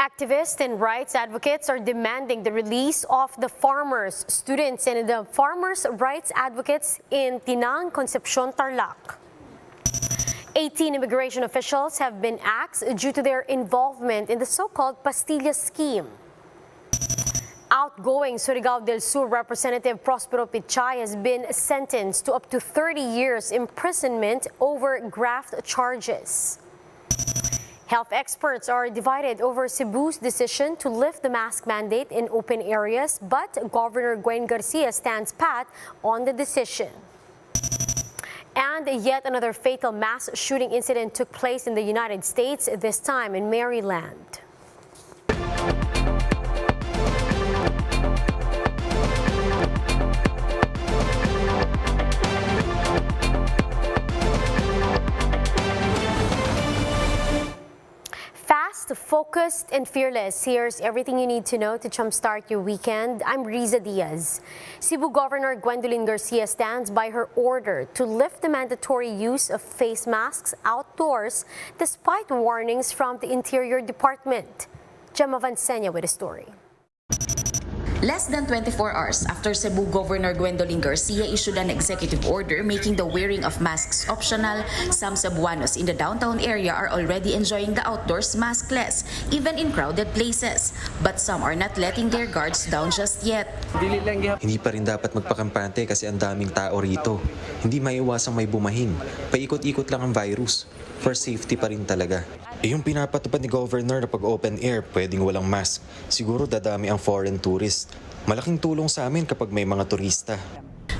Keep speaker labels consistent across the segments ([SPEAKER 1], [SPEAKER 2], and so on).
[SPEAKER 1] Activists and rights advocates are demanding the release of the farmers, students, and the farmers' rights advocates in Tinang, Concepcion, Tarlac. 18 immigration officials have been axed due to their involvement in the so-called Pastilla scheme. Outgoing Surigao del Sur Representative Prospero Pichay has been sentenced to up to 30 years imprisonment over graft charges. Health experts are divided over Cebu's decision to lift the mask mandate in open areas, but Governor Gwen Garcia stands pat on the decision. And yet another fatal mass shooting incident took place in the United States, this time in Maryland. Fast, focused, and fearless. Here's everything you need to know to jumpstart your weekend. I'm Riza Diaz. Cebu Governor Gwendolyn Garcia stands by her order to lift the mandatory use of face masks outdoors despite warnings from the Interior Department. Gemma Vansenia with a story.
[SPEAKER 2] Less than 24 hours after Cebu Governor Gwendolyn Garcia issued an executive order making the wearing of masks optional, some Cebuanos in the downtown area are already enjoying the outdoors maskless, even in crowded places. But some are not letting their guards down just yet.
[SPEAKER 3] Hindi pa rin dapat magpakampante kasi ang daming tao rito. Hindi maiwasang may bumahin. Paikot-ikot lang ang virus. For safety pa rin talaga. Yung pinapatupad ni Governor na pag open air, pwedeng walang mask. Siguro dadami ang foreign tourist. Malaking tulong sa amin kapag may mga turista.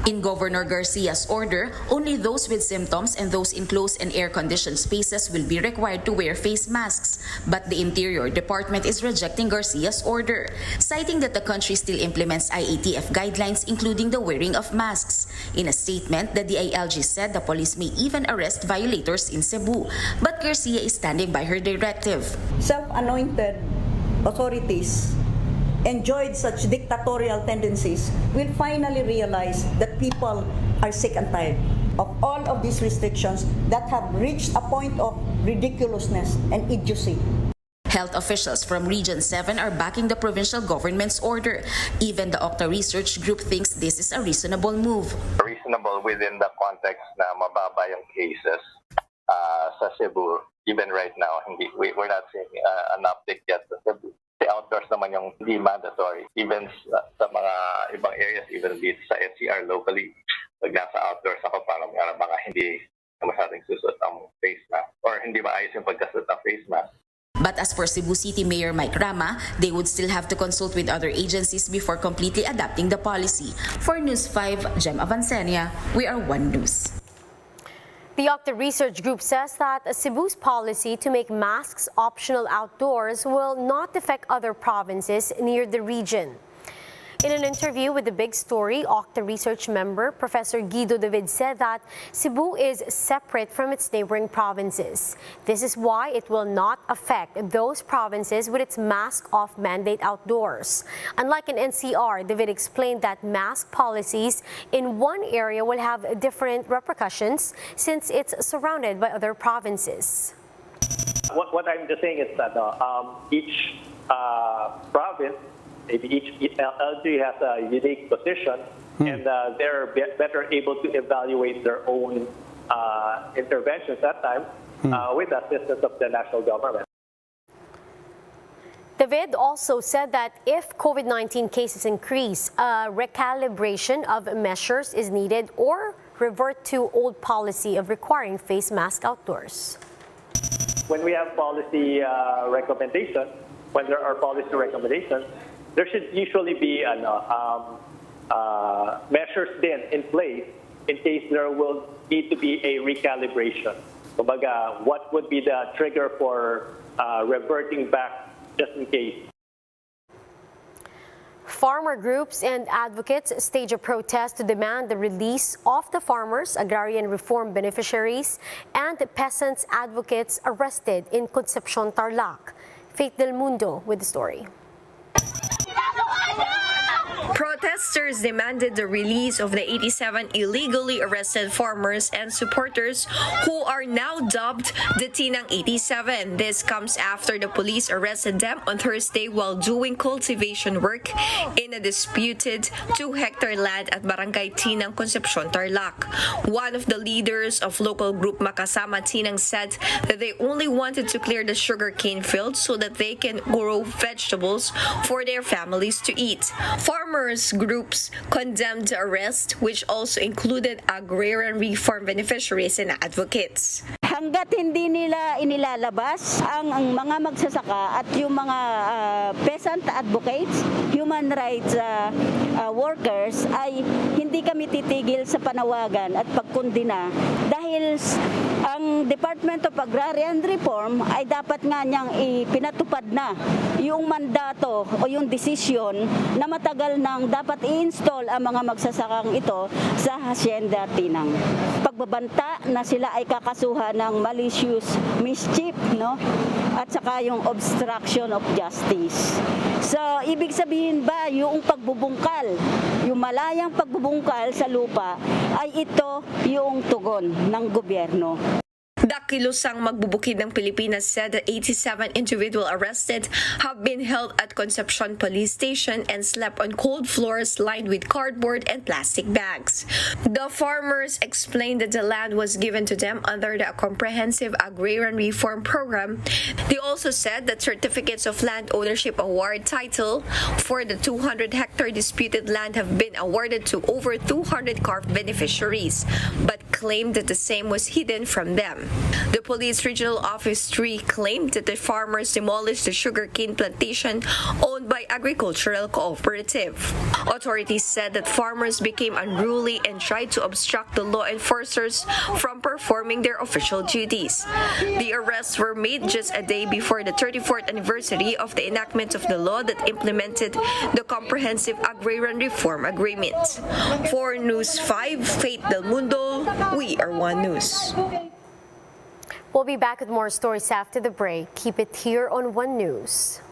[SPEAKER 2] In Governor Garcia's order, only those with symptoms and those in closed and air-conditioned spaces will be required to wear face masks. But the Interior Department is rejecting Garcia's order, citing that the country still implements IATF guidelines, including the wearing of masks. In a statement, the DILG said the police may even arrest violators in Cebu, but Garcia is standing by her directive.
[SPEAKER 4] Self-anointed authorities enjoyed such dictatorial tendencies will finally realize that people are sick and tired of all of these restrictions that have reached a point of ridiculousness and idiocy.
[SPEAKER 2] Health officials from Region 7 are backing the provincial government's order. Even the Octa Research Group thinks this is a reasonable move.
[SPEAKER 5] Reasonable within the context na mababa yung cases sa Cebu. Even right now, we're not seeing an uptick yet sa Cebu. The outdoors naman yung hindi mandatory. Even sa mga ibang areas, even dito sa NCR locally, pag nasa outdoors ako, parang mga hindi masyadong susot ang face mask or hindi maayos yung pagkasot ng face mask.
[SPEAKER 2] But as for Cebu City Mayor Mike Rama, they would still have to consult with other agencies before completely adapting the policy. For News 5, Gemma Vansenia, we are One News.
[SPEAKER 1] The Octa Research Group says that Cebu's policy to make masks optional outdoors will not affect other provinces near the region. In an interview with The Big Story, Octa Research member Professor Guido David said that Cebu is separate from its neighboring provinces. This is why it will not affect those provinces with its mask-off mandate outdoors. Unlike in NCR, David explained that mask policies in one area will have different repercussions since it's surrounded by other provinces.
[SPEAKER 6] What I'm just saying is that each province, maybe each LG has a unique position, and they're better able to evaluate their own interventions at times with the assistance of the national government.
[SPEAKER 1] David also said that if COVID-19 cases increase, a recalibration of measures is needed or revert to old policy of requiring face masks outdoors.
[SPEAKER 6] When we have policy recommendations, when there are policy recommendations, there should usually be measures then in place in case there will need to be a recalibration. Kumbaga, what would be the trigger for reverting back just in case?
[SPEAKER 1] Farmer groups and advocates stage a protest to demand the release of the farmers, agrarian reform beneficiaries, and peasants advocates arrested in Concepcion, Tarlac. Faith Del Mundo with the story.
[SPEAKER 7] Protesters demanded the release of the 87 illegally arrested farmers and supporters who are now dubbed the Tinang 87. This comes after the police arrested them on Thursday while doing cultivation work in a disputed 2-hectare land at Barangay Tinang, Concepcion, Tarlac. One of the leaders of local group Makasama Tinang said that they only wanted to clear the sugarcane fields so that they can grow vegetables for their families to eat. Farmers groups condemned the arrest, which also included agrarian reform beneficiaries and advocates.
[SPEAKER 8] Hanggat hindi nila inilalabas ang mga magsasaka at yung mga peasant advocates, human rights workers, ay hindi kami titigil sa panawagan at pagkundina dahil ang Department of Agrarian Reform ay dapat nga niyang ipinatupad na yung mandato o yung desisyon na matagal nang dapat i-install ang mga magsasakang ito sa Hacienda Tinang. Pagbabanta na sila ay kakasuhan ng malicious mischief, no? At saka yung obstruction of justice. So, ibig sabihin ba yung pagbubungkal, yung malayang pagbubungkal sa lupa ay ito yung tugon ng gobyerno.
[SPEAKER 7] Dakilusang magbubukid ng Pilipinas said that 87 individuals arrested have been held at Concepcion Police Station and slept on cold floors lined with cardboard and plastic bags. The farmers explained that the land was given to them under the Comprehensive Agrarian Reform Program. They also said that certificates of land ownership award title for the 200-hectare disputed land have been awarded to over 200 CARF beneficiaries, but claimed that the same was hidden from them. The Police Regional Office 3 claimed that the farmers demolished the sugarcane plantation owned by Agricultural Cooperative. Authorities said that farmers became unruly and tried to obstruct the law enforcers from performing their official duties. The arrests were made just a day before the 34th anniversary of the enactment of the law that implemented the Comprehensive Agrarian Reform Agreement. For News 5, Faith Del Mundo, we are One News.
[SPEAKER 1] We'll be back with more stories after the break. Keep it here on One News.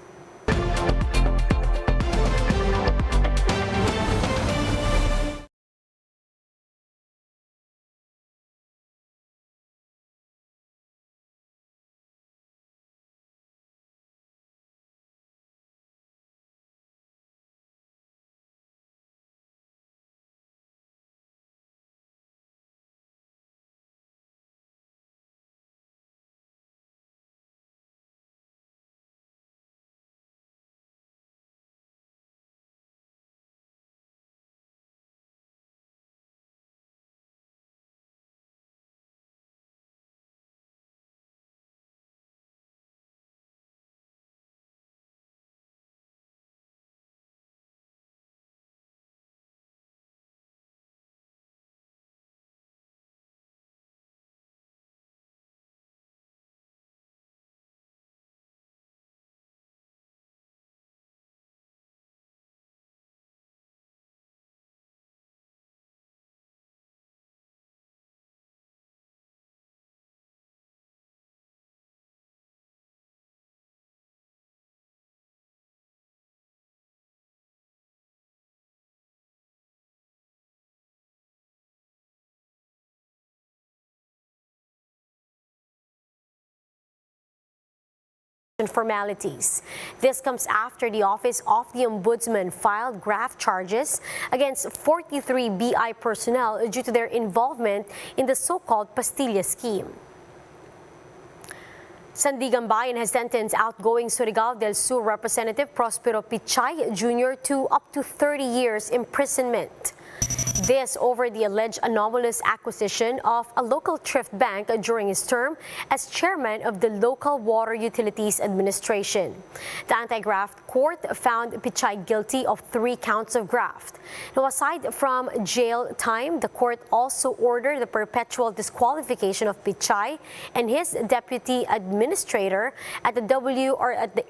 [SPEAKER 1] Formalities. This comes after the Office of the Ombudsman filed graft charges against 43 BI personnel due to their involvement in the so-called Pastilla scheme. Sandigan Bayan has sentenced outgoing Surigao del Sur Representative Prospero Pichay Jr. to up to 30 years imprisonment. This over the alleged anomalous acquisition of a local thrift bank during his term as chairman of the Local Water Utilities Administration. The anti-graft court found Pichay guilty of 3 counts of graft. Now, aside from jail time, the court also ordered the perpetual disqualification of Pichay and his deputy administrator at the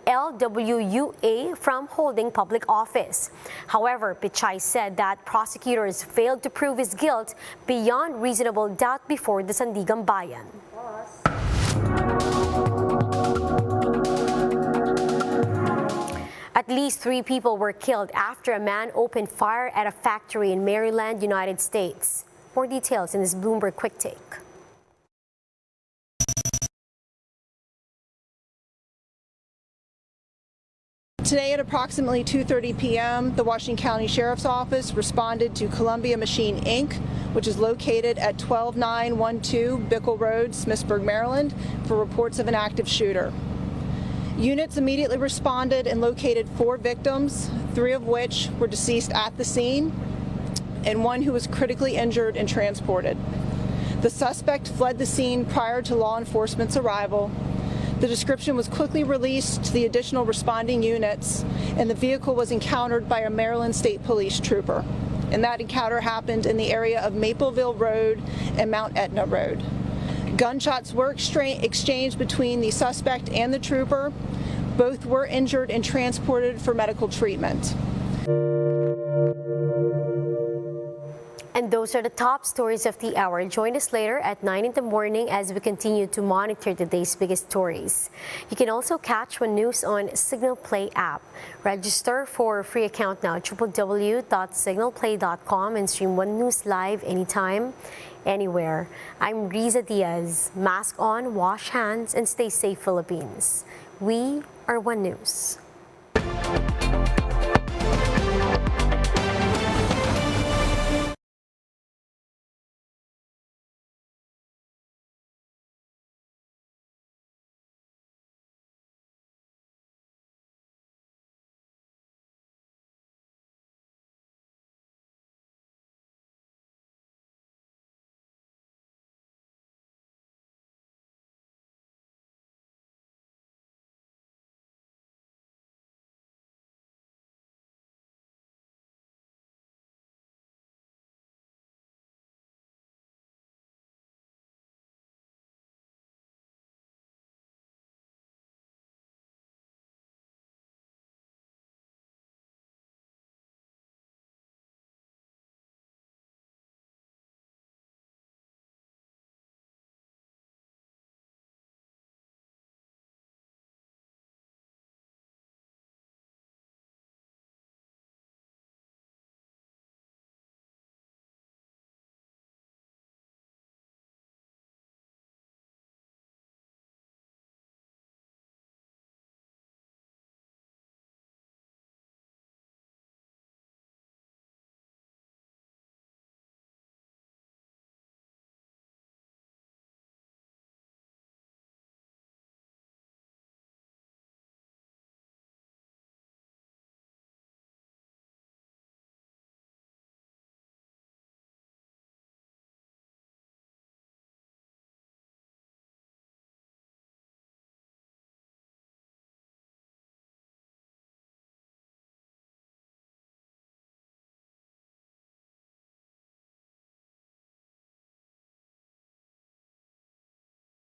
[SPEAKER 1] LWUA from holding public office. However, Pichay said that prosecutors failed to prove his guilt beyond reasonable doubt before the Sandigan Bayan. At least 3 people were killed after a man opened fire at a factory in Maryland, United States. More details in this Bloomberg Quick Take.
[SPEAKER 9] Today at approximately 2:30 p.m., the Washington County Sheriff's Office responded to Columbia Machine, Inc., which is located at 12912 Bickle Road, Smithsburg, Maryland, for reports of an active shooter. Units immediately responded and located 4 victims, 3 of which were deceased at the scene, and 1 who was critically injured and transported. The suspect fled the scene prior to law enforcement's arrival. The description was quickly released to the additional responding units, and the vehicle was encountered by a Maryland State Police trooper. And that encounter happened in the area of Mapleville Road and Mount Etna Road. Gunshots were exchanged between the suspect and the trooper. Both were injured and transported for medical treatment.
[SPEAKER 1] And those are the top stories of the hour. Join us later at 9 in the morning as we continue to monitor today's biggest stories. You can also catch One News on Signal Play app. Register for a free account now, www.signalplay.com, and stream One News live anytime, anywhere. I'm Riza Diaz. Mask on, wash hands, and stay safe, Philippines. We are One News.